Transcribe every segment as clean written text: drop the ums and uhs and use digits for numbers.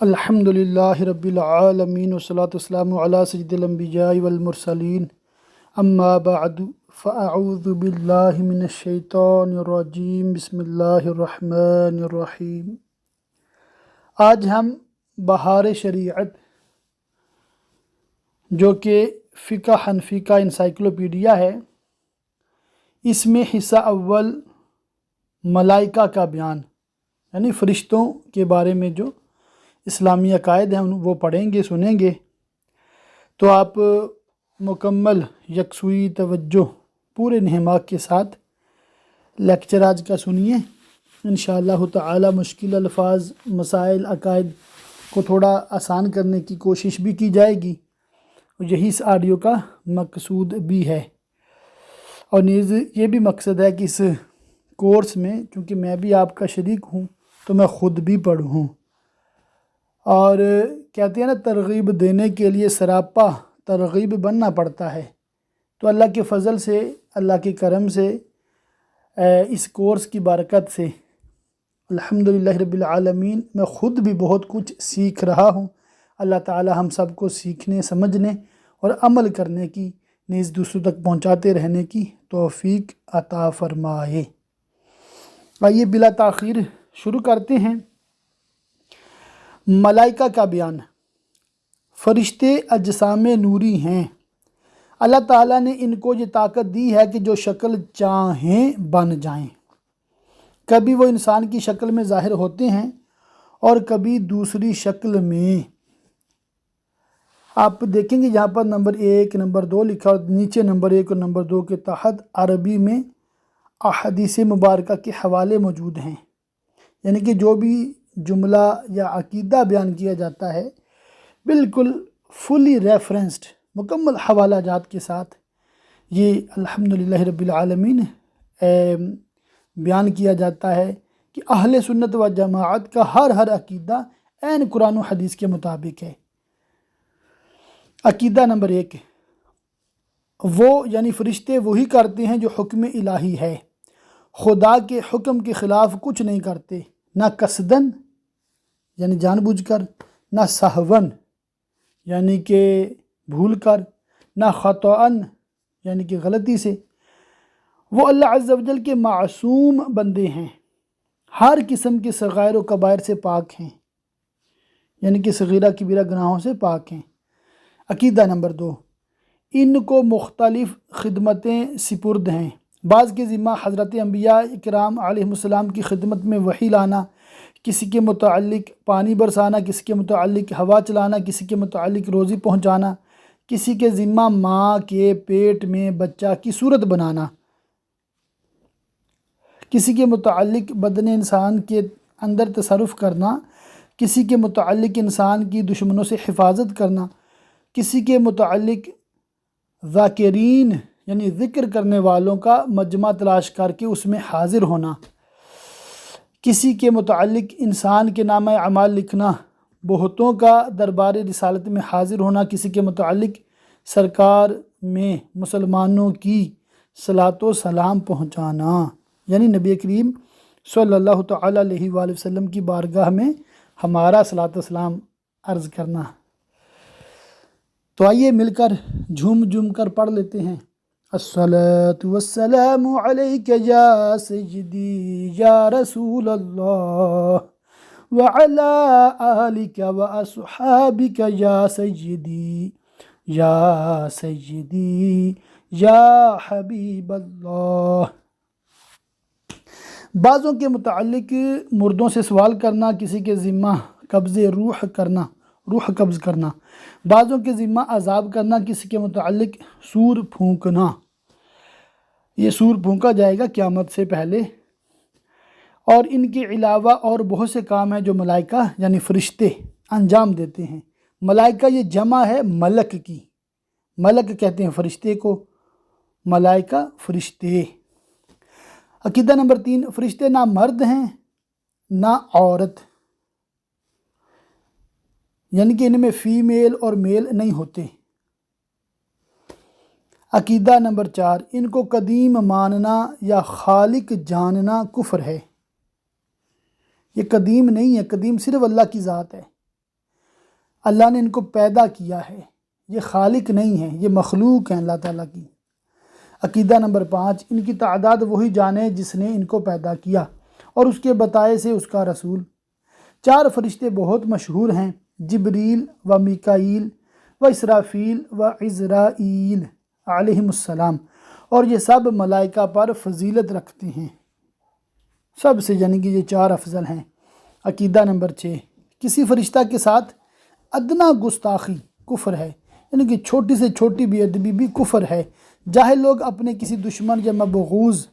الحمدللہ رب العالمین والصلاة والسلام علی سید الانبیاء والمرسلین اما بعد فاعوذ باللہ من الشیطان الرجیم بسم اللہ الرحمن الرحیم۔ آج ہم بہار شریعت جو کہ فقہ حنفی کا انسائکلوپیڈیا ہے، اس میں حصہ اول ملائکہ کا بیان یعنی فرشتوں کے بارے میں جو اسلامی عقائد ہیں وہ پڑھیں گے، سنیں گے، تو آپ مکمل یکسوئی توجہ پورے انہماک کے ساتھ لیکچر آج کا سنیے۔ انشاءاللہ تعالی مشکل الفاظ، مسائل، عقائد کو تھوڑا آسان کرنے کی کوشش بھی کی جائے گی، اور یہی اس آڈیو کا مقصود بھی ہے۔ اور نیز یہ بھی مقصد ہے کہ اس کورس میں چونکہ میں بھی آپ کا شریک ہوں تو میں خود بھی پڑھوں، اور کہتے ہیں نا ترغیب دینے کے لیے سراپا ترغیب بننا پڑتا ہے۔ تو اللہ کے فضل سے، اللہ کے کرم سے، اس کورس کی برکت سے الحمدللہ رب العالمین میں خود بھی بہت کچھ سیکھ رہا ہوں۔ اللہ تعالی ہم سب کو سیکھنے، سمجھنے اور عمل کرنے کی، نیز دوسروں تک پہنچاتے رہنے کی توفیق عطا فرمائے۔ آئیے بلا تاخیر شروع کرتے ہیں۔ ملائکہ کا بیان۔ فرشتے اجسام نوری ہیں۔ اللہ تعالیٰ نے ان کو یہ طاقت دی ہے کہ جو شکل چاہیں بن جائیں۔ کبھی وہ انسان کی شکل میں ظاہر ہوتے ہیں اور کبھی دوسری شکل میں۔ آپ دیکھیں گے یہاں پر نمبر 1 نمبر 2 لکھا اور نیچے نمبر 1 اور نمبر 2 کے تحت عربی میں احادیث مبارکہ کے حوالے موجود ہیں، یعنی کہ جو بھی جملہ یا عقیدہ بیان کیا جاتا ہے بالکل فلی ریفرنسڈ، مکمل حوالہ جات کے ساتھ یہ الحمدللہ رب العالمین بیان کیا جاتا ہے کہ اہل سنت و جماعت کا ہر عقیدہ عین قرآن و حدیث کے مطابق ہے۔ عقیدہ نمبر 1، وہ یعنی فرشتے وہی کرتے ہیں جو حکم الہی ہے، خدا کے حکم کے خلاف کچھ نہیں کرتے، نہ قصدن یعنی جان بوجھ کر، نہ سہون یعنی کہ بھول کر، نہ خطأً یعنی کہ غلطی سے۔ وہ اللہ عز و جل کے معصوم بندے ہیں، ہر قسم کے صغائر و کبائر سے پاک ہیں، یعنی کہ صغیرہ کبیرہ گناہوں سے پاک ہیں۔ عقیدہ نمبر 2، ان کو مختلف خدمتیں سپرد ہیں۔ بعض کے ذمہ حضرت انبیاء اکرام علیہ السلام کی خدمت میں وحی لانا، کسی کے متعلق پانی برسانا، کسی کے متعلق ہوا چلانا، کسی کے متعلق روزی پہنچانا، کسی کے ذمہ ماں کے پیٹ میں بچہ کی صورت بنانا، کسی کے متعلق بدن انسان کے اندر تصرف کرنا، کسی کے متعلق انسان کی دشمنوں سے حفاظت کرنا، کسی کے متعلق ذاکرین یعنی ذکر کرنے والوں کا مجمع تلاش کر کے اس میں حاضر ہونا، کسی کے متعلق انسان کے نامہ اعمال لکھنا، بہتوں کا دربار رسالت میں حاضر ہونا، کسی کے متعلق سرکار میں مسلمانوں کی صلاۃ و سلام پہنچانا، یعنی نبی کریم صلی اللہ تعالی علیہ وآلہ وسلم کی بارگاہ میں ہمارا صلاۃ و سلام عرض کرنا۔ تو آئیے مل کر جھوم کر پڑھ لیتے ہیں۔ الصلاۃ والسلام علیک یا سیدی یا رسول اللہ وعلی آلک واصحابک یا سیدی یا حبیب اللہ۔ بعضوں کے متعلق مردوں سے سوال کرنا، کسی کے ذمہ قبض روح قبض کرنا، بعضوں کے ذمہ عذاب کرنا، کسی کے متعلق سور پھونکنا، یہ سور پھونکا جائے گا قیامت سے پہلے۔ اور ان کے علاوہ اور بہت سے کام ہیں جو ملائکہ یعنی فرشتے انجام دیتے ہیں۔ ملائکہ یہ جمع ہے ملک کی، ملک کہتے ہیں فرشتے کو، ملائکہ فرشتے۔ عقیدہ نمبر 3، فرشتے نہ مرد ہیں نہ عورت، یعنی کہ ان میں فیمیل اور میل نہیں ہوتے۔ عقیدہ نمبر 4، ان کو قدیم ماننا یا خالق جاننا کفر ہے۔ یہ قدیم نہیں ہے، قدیم صرف اللہ کی ذات ہے، اللہ نے ان کو پیدا کیا ہے، یہ خالق نہیں ہے، یہ مخلوق ہیں اللہ تعالیٰ کی۔ عقیدہ نمبر 5، ان کی تعداد وہی جانے جس نے ان کو پیدا کیا اور اس کے بتائے سے اس کا رسول۔ 4 فرشتے بہت مشہور ہیں، جبریل و میکائیل و اسرافیل و عزرائیل علیہم السلام، اور یہ سب ملائکہ پر فضیلت رکھتے ہیں، سب سے یعنی کہ یہ 4 افضل ہیں۔ عقیدہ نمبر 6، کسی فرشتہ کے ساتھ ادنا گستاخی کفر ہے، یعنی کہ چھوٹی سے چھوٹی بے ادبی بھی کفر ہے۔ جاہل لوگ اپنے کسی دشمن یا مبغوض،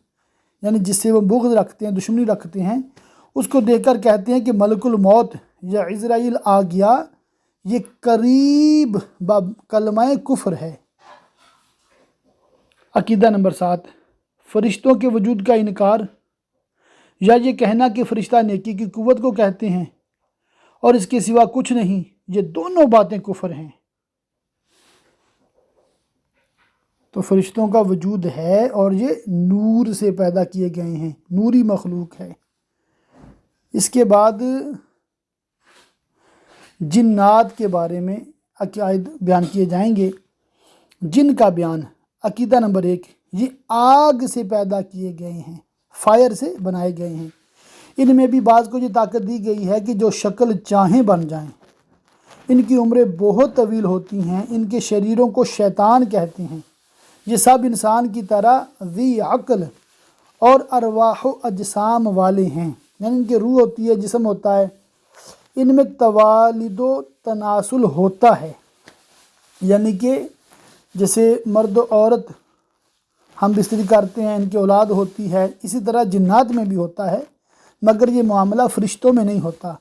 یعنی جس سے وہ بغض رکھتے ہیں، دشمنی رکھتے ہیں، اس کو دیکھ کر کہتے ہیں کہ ملک الموت یا عزرائیل آ گیا، یہ قریب کلمہ کفر ہے۔ عقیدہ نمبر 7، فرشتوں کے وجود کا انکار یا یہ کہنا کہ فرشتہ نیکی کی قوت کو کہتے ہیں اور اس کے سوا کچھ نہیں، یہ دونوں باتیں کفر ہیں۔ تو فرشتوں کا وجود ہے اور یہ نور سے پیدا کیے گئے ہیں، نوری مخلوق ہے۔ اس کے بعد جنات کے بارے میں عقائد بیان کیے جائیں گے۔ جن کا بیان، عقیدہ نمبر 1، یہ آگ سے پیدا کیے گئے ہیں، فائر سے بنائے گئے ہیں۔ ان میں بھی بعض کو یہ طاقت دی گئی ہے کہ جو شکل چاہیں بن جائیں۔ ان کی عمریں بہت طویل ہوتی ہیں، ان کے شریروں کو شیطان کہتے ہیں۔ یہ سب انسان کی طرح ذی عقل اور ارواح و اجسام والے ہیں، یعنی ان کی روح ہوتی ہے، جسم ہوتا ہے، ان میں توالد و تناسل ہوتا ہے، یعنی کہ جیسے مرد و عورت ہم بستری کرتے ہیں، ان کی اولاد ہوتی ہے، اسی طرح جنات میں بھی ہوتا ہے، مگر یہ معاملہ فرشتوں میں نہیں ہوتا،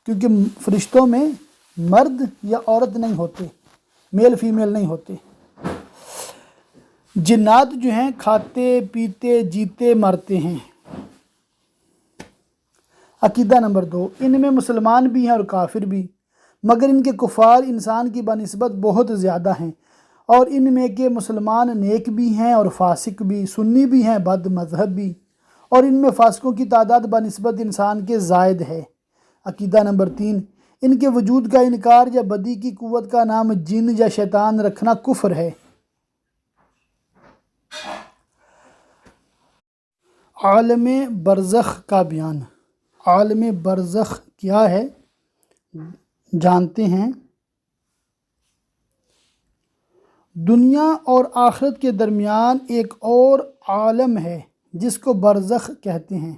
کیونکہ فرشتوں میں مرد یا عورت نہیں ہوتے، میل فیمیل نہیں ہوتے۔ جنات جو ہیں کھاتے پیتے جیتے مرتے ہیں۔ عقیدہ نمبر 2، ان میں مسلمان بھی ہیں اور کافر بھی، مگر ان کے کفار انسان کی بنسبت بہت زیادہ ہیں، اور ان میں کے مسلمان نیک بھی ہیں اور فاسق بھی، سنی بھی ہیں، بد مذہب بھی، اور ان میں فاسقوں کی تعداد بنسبت انسان کے زائد ہے۔ عقیدہ نمبر 3، ان کے وجود کا انکار یا بدی کی قوت کا نام جن یا شیطان رکھنا کفر ہے۔ عالم برزخ کا بیان۔ عالم برزخ کیا ہے جانتے ہیں۔ دنیا اور آخرت کے درمیان ایک اور عالم ہے جس کو برزخ کہتے ہیں۔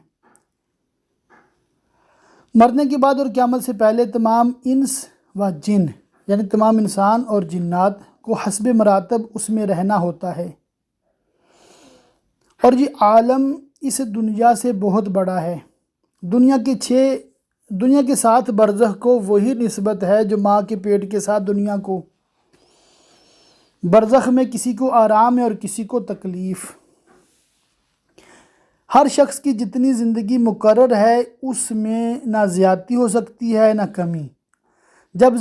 مرنے کے بعد اور قیامت سے پہلے تمام انس و جن، یعنی تمام انسان اور جنات کو حسب مراتب اس میں رہنا ہوتا ہے، اور یہ عالم اس دنیا سے بہت بڑا ہے۔ دنیا کے ساتھ برزخ کو وہی نسبت ہے جو ماں کے پیٹ کے ساتھ دنیا کو۔ برزخ میں کسی کو آرام ہے اور کسی کو تکلیف۔ ہر شخص کی جتنی زندگی مقرر ہے اس میں نہ زیادتی ہو سکتی ہے نہ کمی۔ جب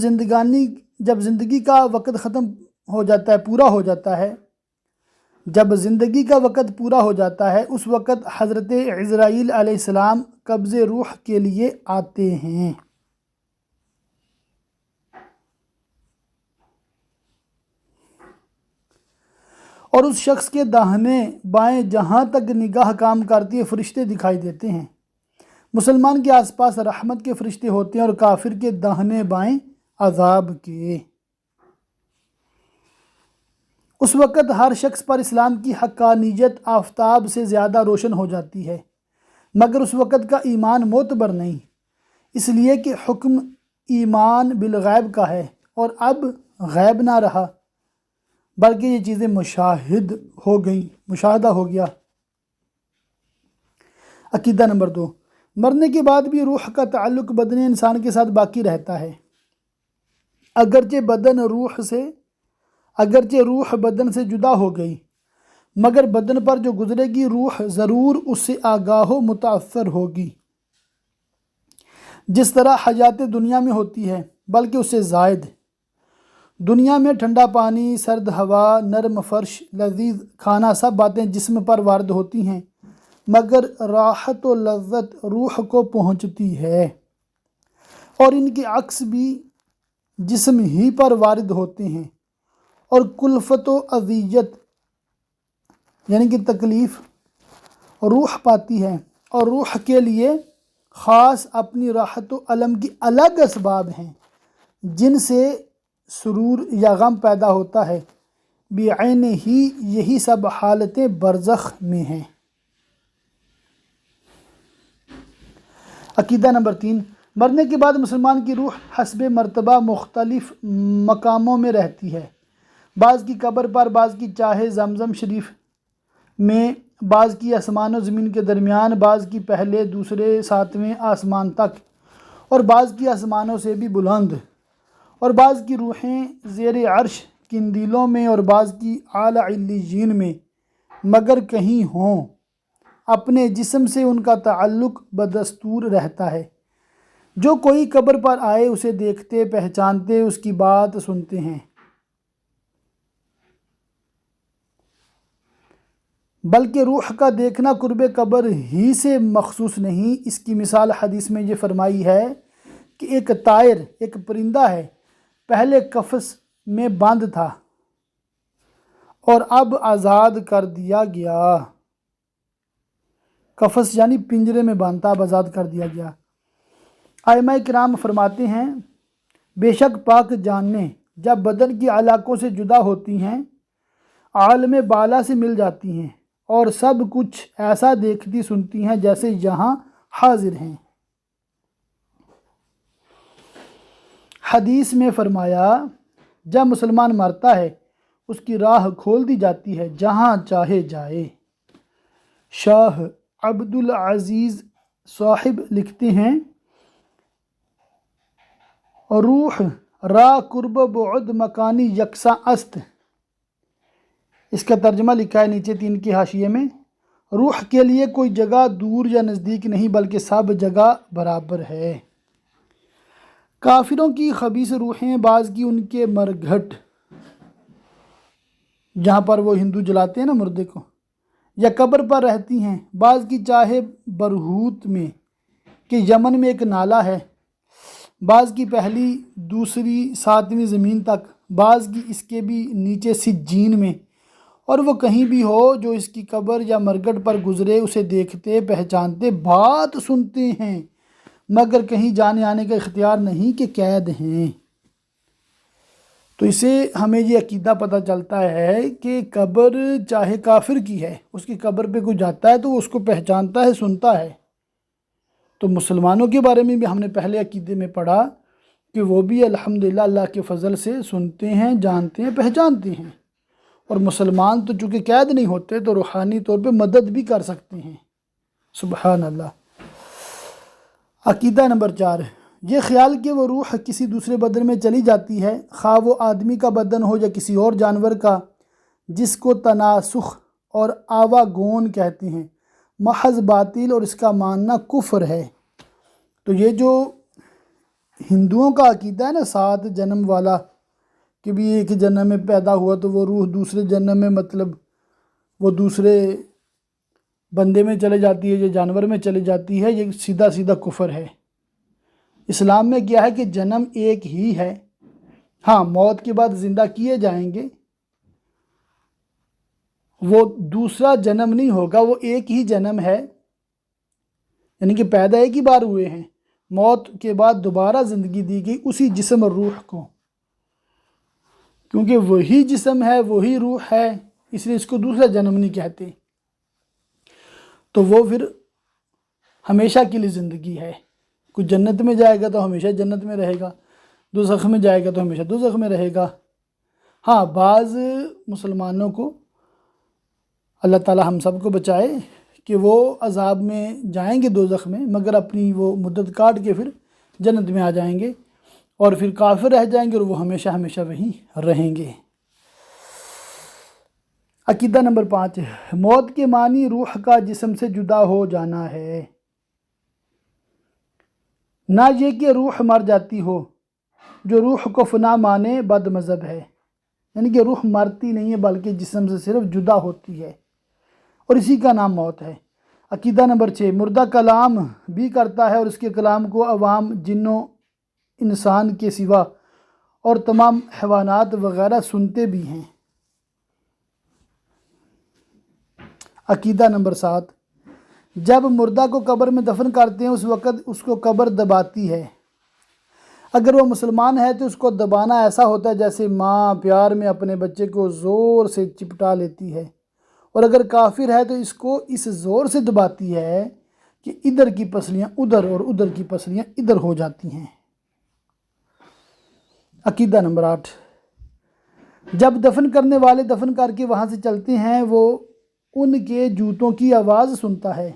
زندگی کا وقت ختم ہو جاتا ہے، پورا ہو جاتا ہے، جب زندگی کا وقت پورا ہو جاتا ہے، اس وقت حضرت عزرائیل علیہ السلام قبض روح کے لیے آتے ہیں۔ اور اس شخص کے داہنے بائیں جہاں تک نگاہ کام کرتی ہے فرشتے دکھائی دیتے ہیں۔ مسلمان کے آس پاس رحمت کے فرشتے ہوتے ہیں اور کافر کے داہنے بائیں عذاب کے۔ اس وقت ہر شخص پر اسلام کی حقانیت آفتاب سے زیادہ روشن ہو جاتی ہے، مگر اس وقت کا ایمان معتبر نہیں، اس لیے کہ حکم ایمان بالغیب کا ہے، اور اب غیب نہ رہا بلکہ یہ چیزیں مشاہدہ ہو گیا۔ عقیدہ نمبر 2، مرنے کے بعد بھی روح کا تعلق بدن انسان کے ساتھ باقی رہتا ہے، اگرچہ روح بدن سے جدا ہو گئی، مگر بدن پر جو گزرے گی روح ضرور اس سے آگاہ و متاثر ہوگی، جس طرح حیات دنیا میں ہوتی ہے بلکہ اس سے زائد۔ دنیا میں ٹھنڈا پانی، سرد ہوا، نرم فرش، لذیذ کھانا، سب باتیں جسم پر وارد ہوتی ہیں، مگر راحت و لذت روح کو پہنچتی ہے، اور ان کے عکس بھی جسم ہی پر وارد ہوتے ہیں اور کلفت و اذیت یعنی کہ تکلیف روح پاتی ہے، اور روح کے لیے خاص اپنی راحت و علم کی الگ اسباب ہیں جن سے سرور یا غم پیدا ہوتا ہے، بعین ہی یہی سب حالتیں برزخ میں ہیں۔ عقیدہ نمبر 3، مرنے کے بعد مسلمان کی روح حسب مرتبہ مختلف مقاموں میں رہتی ہے، بعض کی قبر پر، بعض کی چاہے زمزم شریف میں، بعض کی آسمان و زمین کے درمیان، بعض کی پہلے دوسرے ساتویں آسمان تک، اور بعض کی آسمانوں سے بھی بلند، اور بعض کی روحیں زیر عرش قندیلوں میں، اور بعض کی اعلی علیین میں، مگر کہیں ہوں اپنے جسم سے ان کا تعلق بدستور رہتا ہے۔ جو کوئی قبر پر آئے اسے دیکھتے، پہچانتے، اس کی بات سنتے ہیں، بلکہ روح کا دیکھنا قرب قبر ہی سے مخصوص نہیں۔ اس کی مثال حدیث میں یہ فرمائی ہے کہ ایک طائر، ایک پرندہ ہے، پہلے قفس میں بند تھا اور اب آزاد کر دیا گیا۔ قفس یعنی پنجرے میں بند تھا، اب آزاد کر دیا گیا۔ ائمہ کرام فرماتے ہیں بے شک پاک جانیں جب بدن کی علاقوں سے جدا ہوتی ہیں، عالم بالا سے مل جاتی ہیں اور سب کچھ ایسا دیکھتی سنتی ہیں جیسے یہاں حاضر ہیں۔ حدیث میں فرمایا جب مسلمان مرتا ہے اس کی راہ کھول دی جاتی ہے جہاں چاہے جائے۔ شاہ عبدالعزیز صاحب لکھتے ہیں روح را قرب بعد مکانی یکساں است۔ اس کا ترجمہ لکھا ہے نیچے 3 کے حاشیے میں، روح کے لیے کوئی جگہ دور یا نزدیک نہیں بلکہ سب جگہ برابر ہے۔ کافروں کی خبیث روحیں بعض کی ان کے مرگھٹ جہاں پر وہ ہندو جلاتے ہیں نا مردے کو، یا قبر پر رہتی ہیں، بعض کی چاہے برہوت میں کہ یمن میں ایک نالہ ہے، بعض کی پہلی دوسری ساتویں زمین تک، بعض کی اس کے بھی نیچے سجین میں، اور وہ کہیں بھی ہو جو اس کی قبر یا مرگٹ پر گزرے اسے دیکھتے، پہچانتے، بات سنتے ہیں، مگر کہیں جانے آنے کا اختیار نہیں کہ قید ہیں۔ تو اسے ہمیں یہ عقیدہ پتہ چلتا ہے کہ قبر چاہے کافر کی ہے، اس کی قبر پہ کوئی جاتا ہے تو وہ اس کو پہچانتا ہے، سنتا ہے۔ تو مسلمانوں کے بارے میں بھی ہم نے پہلے عقیدے میں پڑھا کہ وہ بھی الحمدللہ اللہ کے فضل سے سنتے ہیں، جانتے ہیں، پہچانتے ہیں، اور مسلمان تو چونکہ قید نہیں ہوتے تو روحانی طور پہ مدد بھی کر سکتے ہیں۔ سبحان اللہ۔ عقیدہ نمبر 4، یہ خیال کہ وہ روح کسی دوسرے بدن میں چلی جاتی ہے، خواہ وہ آدمی کا بدن ہو یا کسی اور جانور کا، جس کو تناسخ اور آواگون کہتے ہیں، محض باطل اور اس کا ماننا کفر ہے۔ تو یہ جو ہندوؤں کا عقیدہ ہے نا 7 جنم والا، کہ بھی ایک جنم میں پیدا ہوا تو وہ روح دوسرے جنم میں مطلب وہ دوسرے بندے میں چلے جاتی ہے یا جانور میں چلے جاتی ہے، یہ سیدھا سیدھا کفر ہے۔ اسلام میں کیا ہے کہ جنم ایک ہی ہے، ہاں موت کے بعد زندہ کیے جائیں گے، وہ دوسرا جنم نہیں ہوگا، وہ ایک ہی جنم ہے، یعنی کہ پیدا ایک ہی بار ہوئے ہیں، موت کے بعد دوبارہ زندگی دی گئی اسی جسم اور روح کو، کیونکہ وہی جسم ہے، وہی روح ہے، اس لیے اس کو دوسرا جنم نہیں کہتے۔ تو وہ پھر ہمیشہ کے لیے زندگی ہے، کوئی جنت میں جائے گا تو ہمیشہ جنت میں رہے گا، دوزخ میں جائے گا تو ہمیشہ دوزخ میں رہے گا۔ ہاں بعض مسلمانوں کو اللہ تعالی ہم سب کو بچائے کہ وہ عذاب میں جائیں گے دوزخ میں، مگر اپنی وہ مدت کاٹ کے پھر جنت میں آ جائیں گے، اور پھر کافر رہ جائیں گے اور وہ ہمیشہ ہمیشہ وہیں رہیں گے۔ عقیدہ نمبر 5، موت کے معنی روح کا جسم سے جدا ہو جانا ہے، نہ یہ کہ روح مر جاتی ہو۔ جو روح کو فنا مانے بد مذہب ہے، یعنی کہ روح مرتی نہیں ہے بلکہ جسم سے صرف جدا ہوتی ہے، اور اسی کا نام موت ہے۔ عقیدہ نمبر 6، مردہ کلام بھی کرتا ہے اور اس کے کلام کو عوام جنوں انسان کے سوا اور تمام حیوانات وغیرہ سنتے بھی ہیں۔ عقیدہ نمبر 7، جب مردہ کو قبر میں دفن کرتے ہیں اس وقت اس کو قبر دباتی ہے۔ اگر وہ مسلمان ہے تو اس کو دبانا ایسا ہوتا ہے جیسے ماں پیار میں اپنے بچے کو زور سے چپٹا لیتی ہے، اور اگر کافر ہے تو اس کو اس زور سے دباتی ہے کہ ادھر کی پسلیاں ادھر اور ادھر کی پسلیاں ادھر ہو جاتی ہیں۔ عقیدہ نمبر 8، جب دفن کرنے والے دفن کر کے وہاں سے چلتے ہیں وہ ان کے جوتوں کی آواز سنتا ہے۔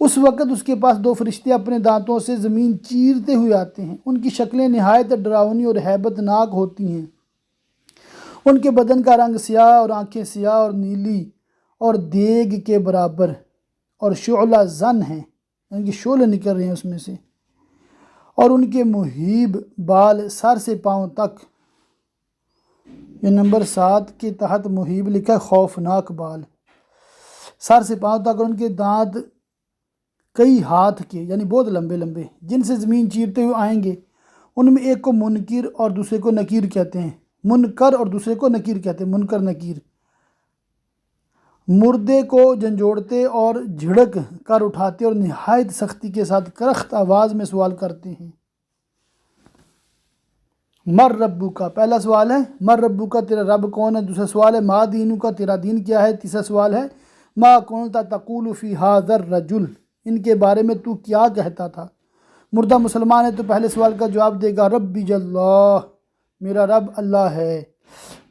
اس وقت اس کے پاس 2 فرشتے اپنے دانتوں سے زمین چیرتے ہوئے آتے ہیں۔ ان کی شکلیں نہایت ڈراؤنی اور ہیبت ناک ہوتی ہیں۔ ان کے بدن کا رنگ سیاہ اور آنکھیں سیاہ اور نیلی اور دیگ کے برابر اور شعلہ زن ہیں، یعنی کہ شعلے نکل رہے ہیں اس میں سے، اور ان کے مہیب بال سر سے پاؤں تک۔ یہ نمبر 7 کے تحت مہیب لکھا ہے، خوفناک بال سر سے پاؤں تک، اور ان کے دانت کئی ہاتھ کے یعنی بہت لمبے لمبے، جن سے زمین چیرتے ہوئے آئیں گے۔ ان میں ایک کو منکر اور دوسرے کو نکیر کہتے ہیں، منکر اور دوسرے کو نکیر کہتے ہیں، منکر نکیر۔ مردے کو جھنجھوڑتے اور جھڑک کر اٹھاتے اور نہایت سختی کے ساتھ کرخت آواز میں سوال کرتے ہیں۔ مر ربو کا پہلا سوال ہے مر ربو کا، تیرا رب کون ہے؟ دوسرا سوال ہے ما دینو کا، تیرا دین کیا ہے؟ تیسرا سوال ہے ما کونتا تقول فی ھذا الرجل، ان کے بارے میں تو کیا کہتا تھا؟ مردہ مسلمان ہے تو پہلے سوال کا جواب دے گا ربی اللہ، میرا رب اللہ ہے۔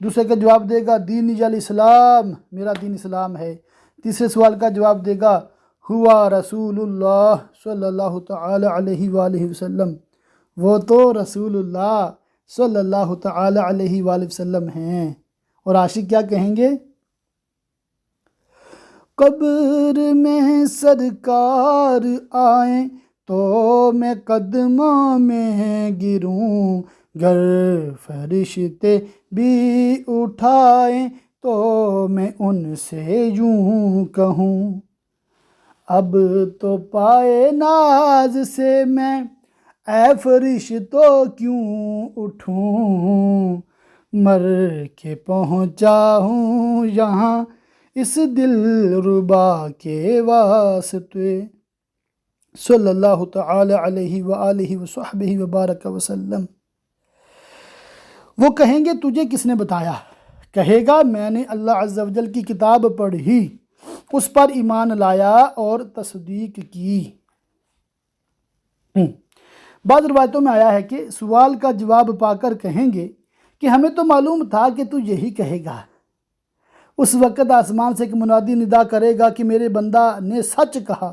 دوسرے کا جواب دے گا دینی جل اسلام، میرا دین اسلام ہے۔ تیسرے سوال کا جواب دے گا ہوا رسول اللہ صلی اللہ تعالی علیہ وآلہ وسلم، وہ تو رسول اللہ صلی اللہ تعالی علیہ وآلہ وسلم ہیں۔ اور عاشق کیا کہیں گے؟ قبر میں سرکار آئیں تو میں قدموں میں گروں، گر فرشتے بھی اٹھائیں تو میں ان سے یوں کہوں، اب تو پائے ناز سے میں اے فرشتوں کیوں اٹھوں، مر کے پہنچا ہوں یہاں اس دل ربا کے واسطے، صلی اللہ تعالی علیہ وآلہ وصحبہ وبارک وسلم۔ وہ کہیں گے تجھے کس نے بتایا؟ کہے گا میں نے اللہ عز و جل کی کتاب پڑھی، اس پر ایمان لایا اور تصدیق کی۔ بعض روایتوں میں آیا ہے کہ سوال کا جواب پا کر کہیں گے کہ ہمیں تو معلوم تھا کہ تو یہی کہے گا۔ اس وقت آسمان سے ایک منادی ندا کرے گا کہ میرے بندہ نے سچ کہا،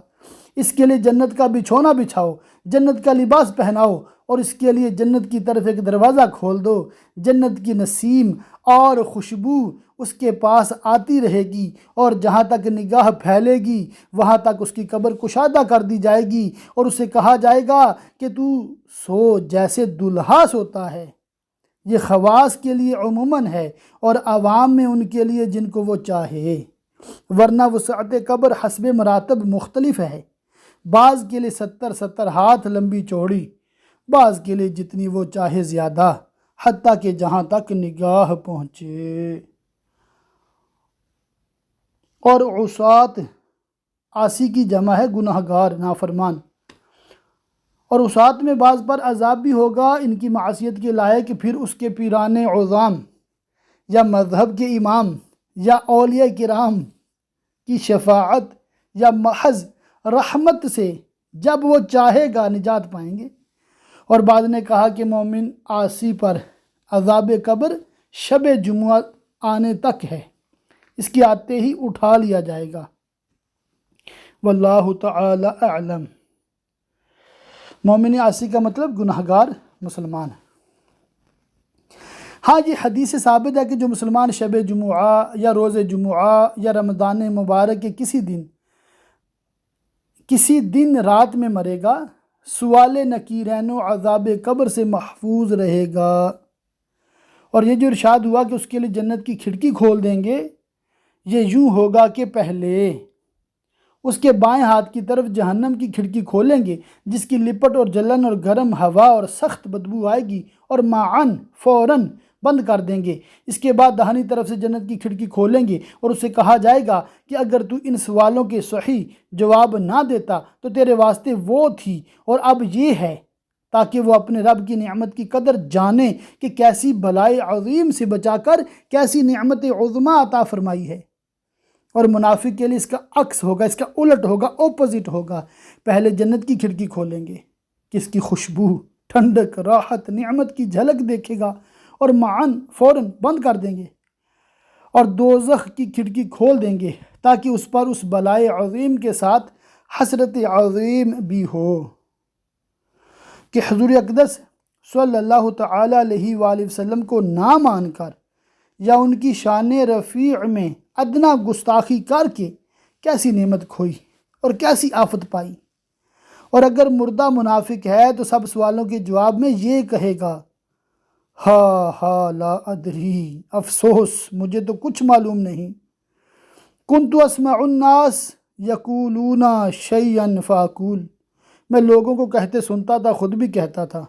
اس کے لیے جنت کا بچھونا بچھاؤ، جنت کا لباس پہناؤ، اور اس کے لیے جنت کی طرف ایک دروازہ کھول دو۔ جنت کی نسیم اور خوشبو اس کے پاس آتی رہے گی، اور جہاں تک نگاہ پھیلے گی وہاں تک اس کی قبر کشادہ کر دی جائے گی، اور اسے کہا جائے گا کہ تو سو جیسے دلہا سوتا ہے۔ یہ خواص کے لیے عموماً ہے اور عوام میں ان کے لیے جن کو وہ چاہے، ورنہ وسعت قبر حسب مراتب مختلف ہے، بعض کے لیے 70 ہاتھ لمبی چوڑی، بعض کے لیے جتنی وہ چاہے زیادہ، حتیٰ کہ جہاں تک نگاہ پہنچے۔ اور عصات، عاصی کی جمع ہے گناہگار نافرمان، اور عصات میں بعض پر عذاب بھی ہوگا ان کی معصیت کے لائق، پھر اس کے پیران عظام یا مذہب کے امام یا اولیاء کرام کی شفاعت یا محض رحمت سے جب وہ چاہے گا نجات پائیں گے۔ اور بعض نے کہا کہ مومن عاصی پر عذاب قبر شب جمعہ آنے تک ہے، اس کے آتے ہی اٹھا لیا جائے گا۔ واللہ تعالی اعلم۔ مومن عاصی کا مطلب گناہگار مسلمان۔ ہاں یہ حدیث سے ثابت ہے کہ جو مسلمان شب جمعہ یا روز جمعہ یا رمضان مبارک کے کسی دن رات میں مرے گا، سوال نکیرین و عذاب قبر سے محفوظ رہے گا۔ اور یہ جو ارشاد ہوا کہ اس کے لیے جنت کی کھڑکی کھول دیں گے، یہ یوں ہوگا کہ پہلے اس کے بائیں ہاتھ کی طرف جہنم کی کھڑکی کھولیں گے جس کی لپٹ اور جلن اور گرم ہوا اور سخت بدبو آئے گی، اور معاً فوراً بند کر دیں گے۔ اس کے بعد داہنی طرف سے جنت کی کھڑکی کھولیں گے اور اسے کہا جائے گا کہ اگر تو ان سوالوں کے صحیح جواب نہ دیتا تو تیرے واسطے وہ تھی اور اب یہ ہے، تاکہ وہ اپنے رب کی نعمت کی قدر جانے کہ کیسی بلائی عظیم سے بچا کر کیسی نعمت عظمیٰ عطا فرمائی ہے۔ اور منافق کے لیے اس کا عکس ہوگا، اس کا الٹ ہوگا، اپوزٹ ہوگا۔ پہلے جنت کی کھڑکی کھولیں گے کہ اس کی خوشبو، ٹھنڈک، راحت، نعمت کی جھلک دیکھے گا، اور معاً فوراً بند کر دیں گے، اور دوزخ کی کھڑکی کھول دیں گے تاکہ اس پر اس بلائے عظیم کے ساتھ حسرت عظیم بھی ہو کہ حضور اقدس صلی اللہ تعالیٰ علیہ وآلہ وسلم کو نہ مان کر یا ان کی شان رفیع میں ادنا گستاخی کر کے کیسی نعمت کھوئی اور کیسی آفت پائی۔ اور اگر مردہ منافق ہے تو سب سوالوں کے جواب میں یہ کہے گا، ہا لا ادری، افسوس مجھے تو کچھ معلوم نہیں، کنت اسمع الناس یقولون شیئا فاقول، میں لوگوں کو کہتے سنتا تھا، خود بھی کہتا تھا۔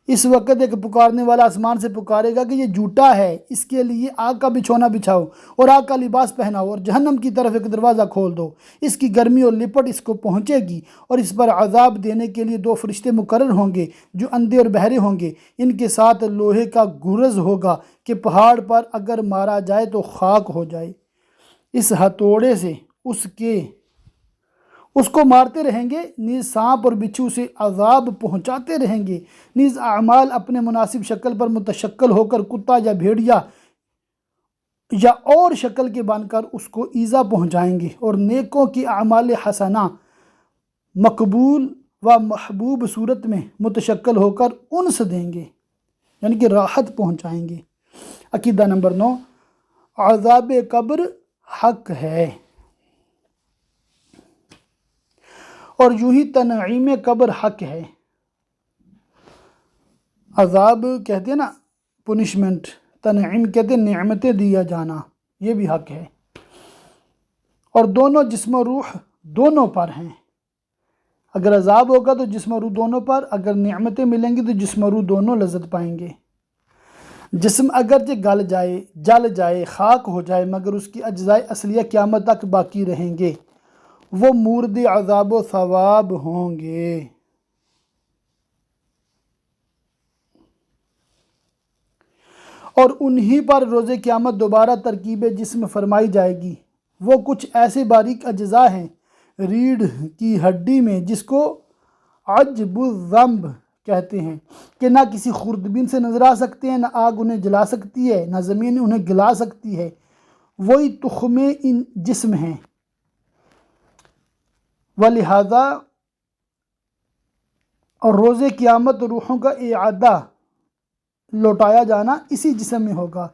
اس وقت ایک پکارنے والا آسمان سے پکارے گا کہ یہ جھوٹا ہے، اس کے لیے آگ کا بچھونا بچھاؤ اور آگ کا لباس پہناؤ اور جہنم کی طرف ایک دروازہ کھول دو، اس کی گرمی اور لپٹ اس کو پہنچے گی، اور اس پر عذاب دینے کے لیے 2 فرشتے مقرر ہوں گے جو اندھے اور بہرے ہوں گے، ان کے ساتھ لوہے کا گرز ہوگا کہ پہاڑ پر اگر مارا جائے تو خاک ہو جائے۔ اس ہتھوڑے سے اس کو مارتے رہیں گے، نیز سانپ اور بچھو سے عذاب پہنچاتے رہیں گے، نیز اعمال اپنے مناسب شکل پر متشکل ہو کر کتا یا بھیڑیا یا اور شکل کے بن کر اس کو ایذا پہنچائیں گے، اور نیکوں کی اعمال حسنہ مقبول و محبوب صورت میں متشکل ہو کر انس دیں گے، یعنی کہ راحت پہنچائیں گے۔ عقیدہ نمبر 9، عذاب قبر حق ہے، اور یوں ہی تنعیم قبر حق ہے۔ عذاب کہتے ہیں نا پنشمنٹ، تنعیم کہتے ہیں نعمتیں دیا جانا، یہ بھی حق ہے، اور دونوں جسم و روح دونوں پر ہیں۔ اگر عذاب ہوگا تو جسم و روح دونوں پر، اگر نعمتیں ملیں گی تو جسم و روح دونوں لذت پائیں گے۔ جسم اگرچہ گل جائے، جل جائے، خاک ہو جائے، مگر اس کی اجزائے اصلیہ قیامت تک باقی رہیں گے، وہ مورد عذاب و ثواب ہوں گے۔ اور انہی پر روز قیامت دوبارہ ترکیب جسم فرمائی جائے گی۔ وہ کچھ ایسے باریک اجزاء ہیں ریڑھ کی ہڈی میں جس کو عجب الذنب کہتے ہیں کہ نہ کسی خوردبین سے نظر آ سکتے ہیں، نہ آگ انہیں جلا سکتی ہے، نہ زمین انہیں گلا سکتی ہے، وہی تخم ان جسم ہیں۔ ولہذا اور روز قیامت روحوں کا اعادہ، لوٹایا جانا اسی جسم میں ہوگا،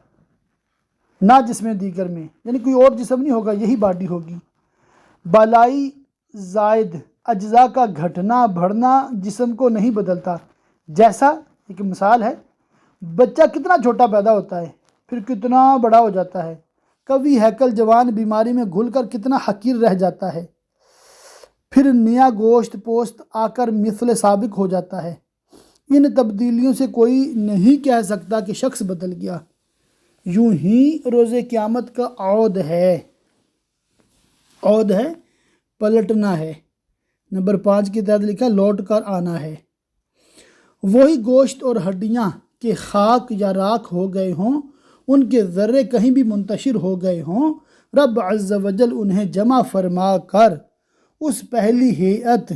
نہ جسم دیگر میں، یعنی کوئی اور جسم نہیں ہوگا، یہی باڈی ہوگی۔ بالائی زائد اجزاء کا گھٹنا بڑھنا جسم کو نہیں بدلتا، جیسا ایک مثال ہے، بچہ کتنا چھوٹا پیدا ہوتا ہے پھر کتنا بڑا ہو جاتا ہے، کبھی ہیکل جوان بیماری میں گھل کر کتنا حقیر رہ جاتا ہے، پھر نیا گوشت پوست آ کر مثل سابق ہو جاتا ہے۔ ان تبدیلیوں سے کوئی نہیں کہہ سکتا کہ شخص بدل گیا۔ یوں ہی روز قیامت کا عود ہے، پلٹنا ہے۔ نمبر 5 کے تحت لکھا لوٹ کر آنا ہے۔ وہی گوشت اور ہڈیاں کہ خاک یا راکھ ہو گئے ہوں، ان کے ذرے کہیں بھی منتشر ہو گئے ہوں، رب عز و جل انہیں جمع فرما کر اس پہلی ہیئت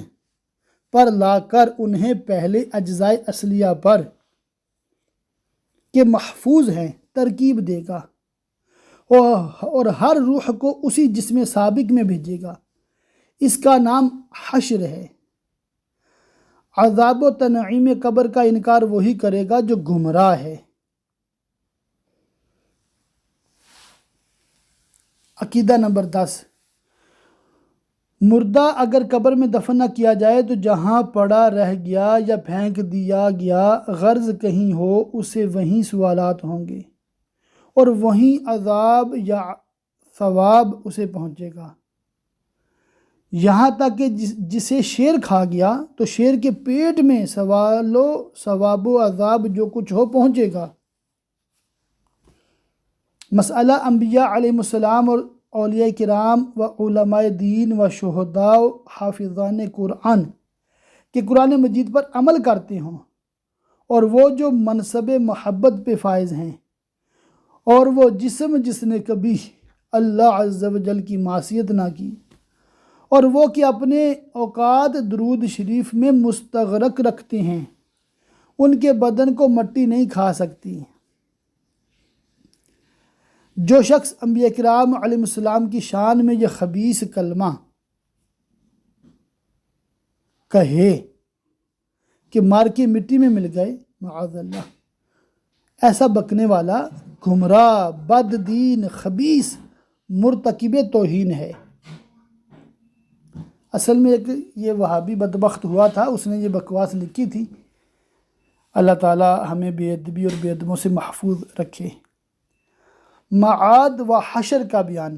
پر لا کر انہیں پہلے اجزائے اصلیہ پر کہ محفوظ ہیں ترکیب دے گا، اور ہر روح کو اسی جسم سابق میں بھیجے گا۔ اس کا نام حشر ہے۔ عذاب و تنعیم قبر کا انکار وہی کرے گا جو گمراہ ہے۔ عقیدہ نمبر 10، مردہ اگر قبر میں دفن نہ کیا جائے تو جہاں پڑا رہ گیا یا پھینک دیا گیا غرض کہیں ہو، اسے وہیں سوالات ہوں گے اور وہیں عذاب یا ثواب اسے پہنچے گا۔ یہاں تک کہ جسے شیر کھا گیا تو شیر کے پیٹ میں ثواب و عذاب جو کچھ ہو پہنچے گا۔ مسئلہ انبیاء علیہ السلام اور اولیاء کرام و علماء دین و شہداء و حافظان قرآن کہ قرآن مجید پر عمل کرتے ہوں، اور وہ جو منصب محبت پہ فائز ہیں، اور وہ جسم جس نے کبھی اللہ عز و جل کی معصیت نہ کی، اور وہ کہ اپنے اوقات درود شریف میں مستغرق رکھتے ہیں، ان کے بدن کو مٹی نہیں کھا سکتی۔ جو شخص انبیاء کرام علیہ السلام کی شان میں یہ خبیث کلمہ کہے کہ مار کے مٹی میں مل گئے، معاذ اللہ، ایسا بکنے والا گمراہ، بد دین، خبیث، مرتکب توہین ہے۔ اصل میں ایک یہ وہابی بدبخت ہوا تھا، اس نے یہ بکواس لکھی تھی۔ اللہ تعالی ہمیں بے ادبی اور بے ادبوں سے محفوظ رکھے۔ معاد و حشر کا بیان۔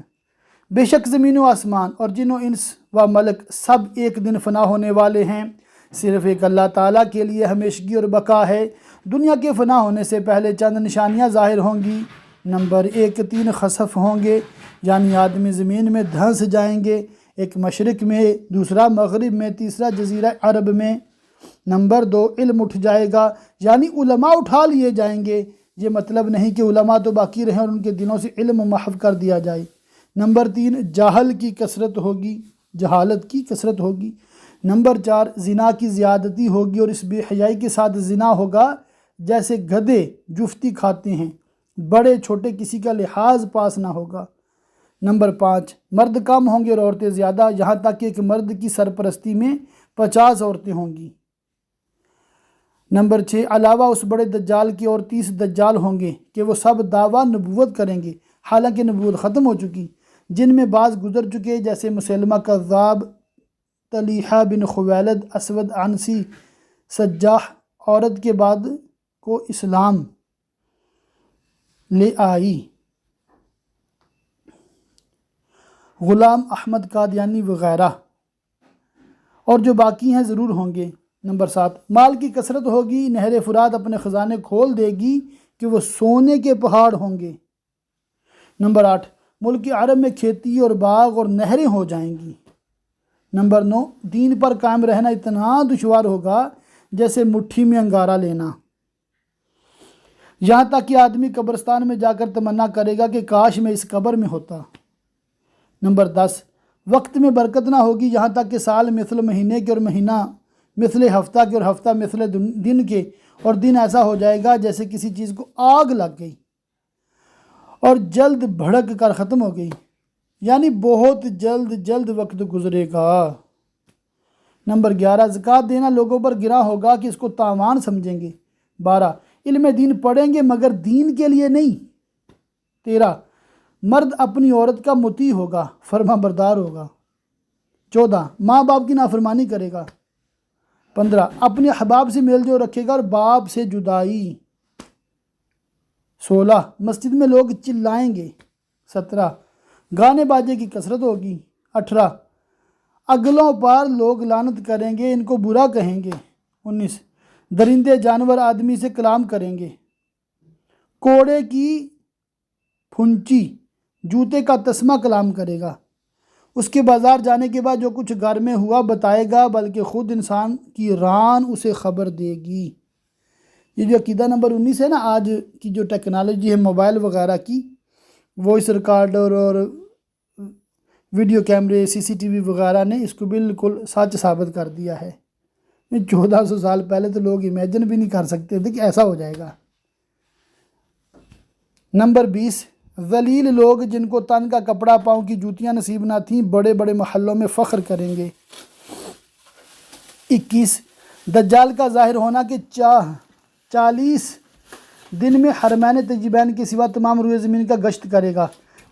بے شک زمین و آسمان اور جن و انس و ملک سب ایک دن فنا ہونے والے ہیں، صرف ایک اللہ تعالیٰ کے لیے ہمیشگی اور بقا ہے۔ دنیا کے فنا ہونے سے پہلے چند نشانیاں ظاہر ہوں گی۔ نمبر 1، 3 خسف ہوں گے، یعنی آدمی زمین میں دھنس جائیں گے، ایک مشرق میں، دوسرا مغرب میں، تیسرا جزیرہ عرب میں۔ نمبر 2، علم اٹھ جائے گا، یعنی علماء اٹھا لیے جائیں گے۔ یہ مطلب نہیں کہ علماء تو باقی رہیں اور ان کے دلوں سے علم محو کر دیا جائے۔ نمبر 3، جہالت کی کثرت ہوگی۔ نمبر 4، زنا کی زیادتی ہوگی، اور اس بے حیائی کے ساتھ زنا ہوگا جیسے گدھے جفتی کھاتے ہیں، بڑے چھوٹے کسی کا لحاظ پاس نہ ہوگا۔ نمبر 5، مرد کم ہوں گے اور عورتیں زیادہ، یہاں تک کہ ایک مرد کی سرپرستی میں 50 عورتیں ہوں گی۔ نمبر 6، علاوہ اس بڑے دجال کے اور 30 دجال ہوں گے کہ وہ سب دعویٰ نبوت کریں گے، حالانکہ نبوت ختم ہو چکی، جن میں بعض گزر چکے جیسے مسلمہ کذاب، طلیحہ بن خویلد، اسود عنسی، سجاح، عورت کے بعد کو اسلام لے آئی، غلام احمد قادیانی وغیرہ، اور جو باقی ہیں ضرور ہوں گے۔ نمبر 7، مال کی کثرت ہوگی، نہر فرات اپنے خزانے کھول دے گی کہ وہ سونے کے پہاڑ ہوں گے۔ نمبر 8، ملک عرب میں کھیتی اور باغ اور نہریں ہو جائیں گی۔ نمبر 9، دین پر قائم رہنا اتنا دشوار ہوگا جیسے مٹھی میں انگارہ لینا، یہاں تک کہ آدمی قبرستان میں جا کر تمنا کرے گا کہ کاش میں اس قبر میں ہوتا۔ نمبر 10، وقت میں برکت نہ ہوگی، یہاں تک کہ سال مثل مہینے کے اور مہینہ مثل ہفتہ کے اور ہفتہ مثل دن کے، اور دن ایسا ہو جائے گا جیسے کسی چیز کو آگ لگ گئی اور جلد بھڑک کر ختم ہو گئی، یعنی بہت جلد وقت گزرے گا۔ نمبر 11، زکوٰۃ دینا لوگوں پر گراں ہوگا کہ اس کو تاوان سمجھیں گے۔ 12، علم دین پڑھیں گے مگر دین کے لیے نہیں۔ 13، مرد اپنی عورت کا مطیع ہوگا، فرما بردار ہوگا۔ 14، ماں باپ کی نافرمانی کرے گا۔ 15، اپنے احباب سے میل جو رکھے گا اور باپ سے جدائی۔ 16، مسجد میں لوگ چلائیں گے۔ 17، گانے باجے کی کثرت ہوگی۔ 18، اگلوں پر لوگ لعنت کریں گے، ان کو برا کہیں گے۔ 19، درندے جانور آدمی سے کلام کریں گے۔ کوڑے کی پھنچی جوتے کا تسمہ کلام کرے گا، اس کے بازار جانے کے بعد جو کچھ گھر میں ہوا بتائے گا، بلکہ خود انسان کی ران اسے خبر دے گی۔ یہ جو عقیدہ نمبر 19 ہے نا، آج کی جو ٹیکنالوجی ہے موبائل وغیرہ کی، وائس ریکارڈر اور ویڈیو کیمرے، CCTV وغیرہ نے اس کو بالکل سچ ثابت کر دیا ہے۔ 1400 سال پہلے تو لوگ امیجن بھی نہیں کر سکتے تھے کہ ایسا ہو جائے گا۔ نمبر 20، ذلیل لوگ جن کو تن کا کپڑا پاؤں کی جوتیاں نصیب نہ تھیں، بڑے بڑے محلوں میں فخر کریں گے۔ 21، دجال کا ظاہر ہونا کہ 40 دن میں حرمین طیبین کے سوا تمام روئے زمین کا گشت کرے گا۔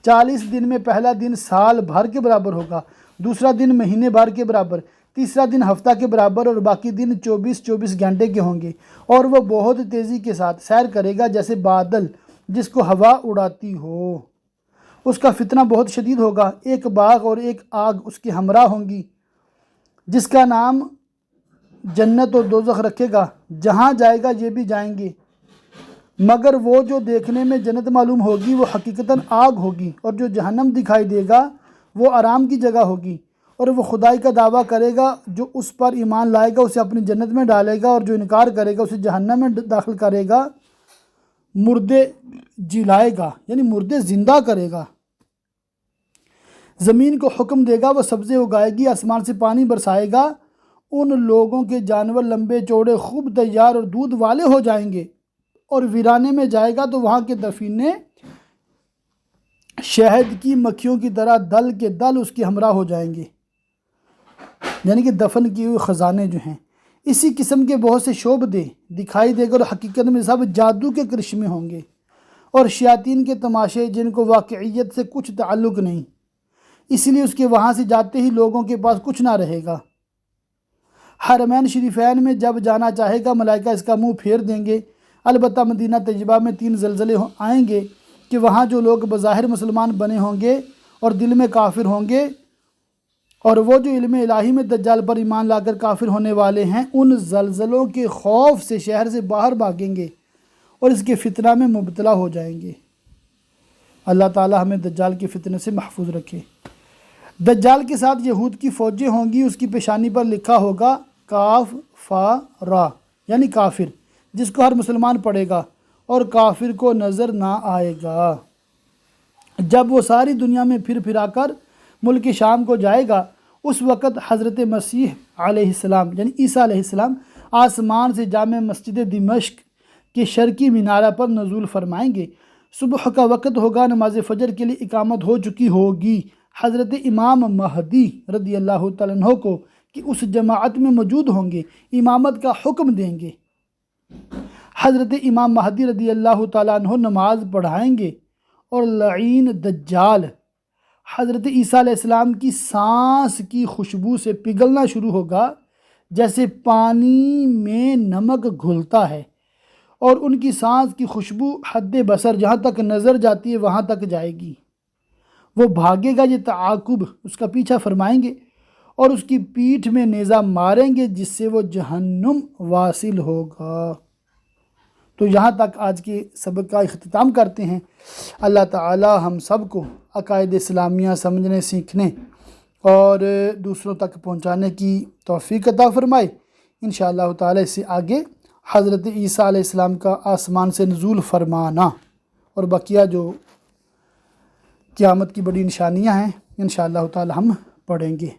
40 دن میں پہلا دن سال بھر کے برابر ہوگا، دوسرا دن مہینے بھر کے برابر، تیسرا دن ہفتہ کے برابر، اور باقی دن 24 گھنٹے کے ہوں گے، اور وہ بہت تیزی کے ساتھ سیر کرے گا جیسے بادل جس کو ہوا اڑاتی ہو۔ اس کا فتنہ بہت شدید ہوگا، ایک باغ اور ایک آگ اس کے ہمراہ ہوں گی، جس کا نام جنت اور دوزخ رکھے گا، جہاں جائے گا یہ بھی جائیں گے، مگر وہ جو دیکھنے میں جنت معلوم ہوگی وہ حقیقتاً آگ ہوگی، اور جو جہنم دکھائی دے گا وہ آرام کی جگہ ہوگی، اور وہ خدائی کا دعویٰ کرے گا، جو اس پر ایمان لائے گا اسے اپنی جنت میں ڈالے گا، اور جو انکار کرے گا اسے جہنم میں داخل کرے گا، مردے جلائے گا یعنی مردے زندہ کرے گا، زمین کو حکم دے گا وہ سبزے اگائے گی، آسمان سے پانی برسائے گا، ان لوگوں کے جانور لمبے چوڑے خوب تیار اور دودھ والے ہو جائیں گے، اور ویرانے میں جائے گا تو وہاں کے دفینے شہد کی مکھیوں کی طرح دل کے دل اس کے ہمراہ ہو جائیں گے، یعنی کہ دفن کیے ہوئے خزانے جو ہیں۔ اسی قسم کے بہت سے شعبدے دکھائی دے گا، اور حقیقت میں سب جادو کے کرشمے ہوں گے اور شیاطین کے تماشے جن کو واقعیت سے کچھ تعلق نہیں، اس لیے اس کے وہاں سے جاتے ہی لوگوں کے پاس کچھ نہ رہے گا۔ حرمین شریفین میں جب جانا چاہے گا ملائکہ اس کا منہ پھیر دیں گے، البتہ مدینہ طیبہ میں 3 زلزلے آئیں گے کہ وہاں جو لوگ بظاہر مسلمان بنے ہوں گے اور دل میں کافر ہوں گے، اور وہ جو علم الہی میں دجال پر ایمان لا کر کافر ہونے والے ہیں، ان زلزلوں کے خوف سے شہر سے باہر بھاگیں گے اور اس کے فتنہ میں مبتلا ہو جائیں گے۔ اللہ تعالی ہمیں دجال کے فتنے سے محفوظ رکھے۔ دجال کے ساتھ یہود کی فوجیں ہوں گی، اس کی پیشانی پر لکھا ہوگا کاف فا را یعنی کافر، جس کو ہر مسلمان پڑھے گا، اور کافر کو نظر نہ آئے گا۔ جب وہ ساری دنیا میں پھر پھرا کر ملک شام کو جائے گا، اس وقت حضرت مسیح علیہ السلام یعنی عیسیٰ علیہ السلام آسمان سے جامع مسجد دمشق کے شرقی مینارہ پر نزول فرمائیں گے۔ صبح کا وقت ہوگا، نماز فجر کے لیے اقامت ہو چکی ہوگی۔ حضرت امام مہدی رضی اللہ تعالیٰ عنہ کو کہ اس جماعت میں موجود ہوں گے، امامت کا حکم دیں گے۔ حضرت امام مہدی رضی اللہ تعالیٰ عنہ نماز پڑھائیں گے، اور لعین دجال حضرت عیسیٰ علیہ السلام کی سانس کی خوشبو سے پگھلنا شروع ہوگا، جیسے پانی میں نمک گھلتا ہے، اور ان کی سانس کی خوشبو حد بصر جہاں تک نظر جاتی ہے وہاں تک جائے گی۔ وہ بھاگے گا، یہ تعاقب اس کا پیچھا فرمائیں گے، اور اس کی پیٹھ میں نیزہ ماریں گے جس سے وہ جہنم واصل ہوگا۔ تو یہاں تک آج کے سبق کا اختتام کرتے ہیں۔ اللہ تعالی ہم سب کو عقائد اسلامیہ سمجھنے، سیکھنے اور دوسروں تک پہنچانے کی توفیق عطا فرمائے۔ انشاءاللہ تعالی اس سے آگے حضرت عیسیٰ علیہ السلام کا آسمان سے نزول فرمانا اور بقیہ جو قیامت کی بڑی نشانیاں ہیں انشاءاللہ تعالی ہم پڑھیں گے۔